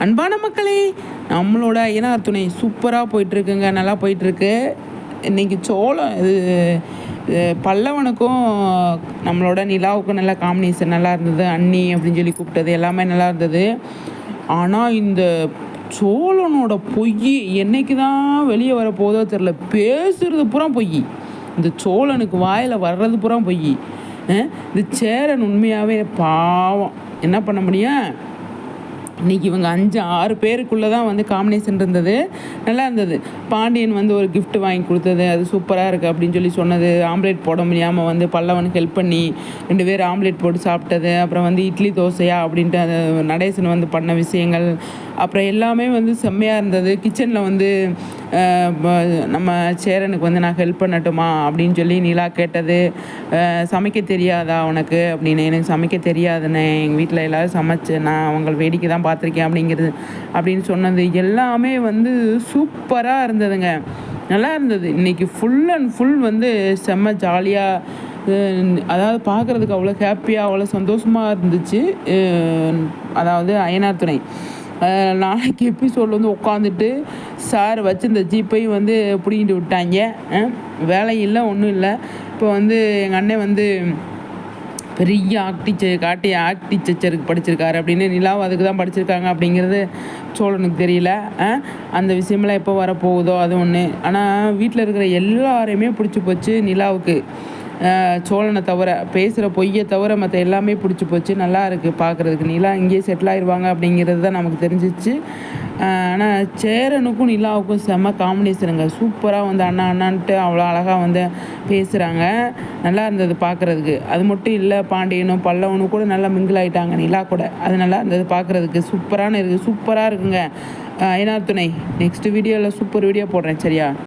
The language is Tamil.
அன்பான மக்களே, நம்மளோட ஐயனார் துணை சூப்பராக போயிட்டுருக்குங்க, நல்லா போயிட்டுருக்கு. இன்றைக்கி சோளம் இது பல்லவனுக்கும் நம்மளோட நிலாவுக்கும் நல்லா காம்பினேஷன் நல்லா இருந்தது. அண்ணி அப்படின்னு சொல்லி கூப்பிட்டது எல்லாமே நல்லா இருந்தது. ஆனால் இந்த சோழனோட பொய் என்னைக்கு தான் வெளியே வர போதோ தெரில. பேசுகிறது பூரா பொய். இந்த சோழனுக்கு வாயில் வர்றது பூரா பொய். இந்த சேரன் உண்மையாகவே பாவம். என்ன பண்ண முடியும்? இன்றைக்கி இவங்க 5-6 பேருக்குள்ளே தான் வந்து காம்பினேஷன் இருந்தது, நல்லா இருந்தது. பாண்டியன் வந்து ஒரு கிஃப்ட் வாங்கி கொடுத்தது, அது சூப்பராக இருக்குது அப்படின்னு சொல்லி சொன்னது. ஆம்லேட் போட முடியாமல் வந்து பல்லவனுக்கு ஹெல்ப் பண்ணி 2 பேர் ஆம்லேட் போட்டு சாப்பிட்டது. அப்புறம் வந்து இட்லி தோசையா அப்படின்ட்டு அது நடேசன் வந்து பண்ண விஷயங்கள், அப்புறம் எல்லாமே வந்து செம்மையாக இருந்தது. கிச்சனில் வந்து நம்ம சேரனுக்கு வந்து நான் ஹெல்ப் பண்ணட்டுமா அப்படின்னு சொல்லி நிலா கேட்டது. சமைக்க தெரியாதா உனக்கு அப்படின்னு. எனக்கு சமைக்க தெரியாதுண்ணே, எங்கள் வீட்டில் எல்லோரும் சமைச்சேன், நான் அவங்க வேடிக்கை தான் பார்த்துருக்கேன் அப்படிங்கிறது அப்படின்னு சொன்னது எல்லாமே வந்து சூப்பராக இருந்ததுங்க, நல்லா இருந்தது. இன்றைக்கி ஃபுல் அண்ட் ஃபுல் வந்து செம்ம ஜாலியாக, அதாவது பார்க்குறதுக்கு அவ்வளோ ஹாப்பியாக அவ்வளோ சந்தோஷமாக இருந்துச்சு. அதாவது ஐயனார் துணை நாளைக்கு எபிசோடில் வந்து உட்காந்துட்டு சார் வச்சு இந்த ஜீப்பையும் வந்து பிடிங்கிட்டு விட்டாங்க. வேலை இல்லை, ஒன்றும் இல்லை. இப்போ வந்து எங்கள் அண்ணன் வந்து பெரிய ஆர்ட் டீச்சருக்கு படிச்சிருக்காரு அப்படின்னு. நிலாவும் அதுக்கு தான் படிச்சிருக்காங்க அப்படிங்கிறது சோழனுக்கு தெரியல. அந்த விஷயமெல்லாம் எப்போ வரப்போகுதோ அது ஒன்று. ஆனால் வீட்டில் இருக்கிற எல்லாரையுமே பிடிச்சி போச்சு நிலாவுக்கு. சோழனை தவிர, பேசுகிற பொய்யை தவிர மற்ற எல்லாமே பிடிச்சி போச்சு. நல்லா இருக்குது பார்க்குறதுக்கு. நிலா இங்கேயே செட்டில் ஆயிடுவாங்க அப்படிங்கிறது தான் நமக்கு தெரிஞ்சிச்சு. ஆனால் சேரனுக்கும் நிலாவுக்கும் செம்ம காம்பினேஷனுங்க. சூப்பராக வந்து அண்ணா அண்ணான்ட்டு அவ்வளோ அழகாக வந்து பேசுகிறாங்க, நல்லா இருந்தது பார்க்குறதுக்கு. அது மட்டும் இல்லை, பாண்டியனும் பல்லவனும் கூட நல்லா மிங்கிள் ஆகிட்டாங்க நிலா கூட. அது நல்லா இருந்தது பார்க்குறதுக்கு. சூப்பராக இருக்குங்க ஐயனார் துணை. நெக்ஸ்ட் வீடியோவில் சூப்பர் வீடியோ போடுறேன், சரியா?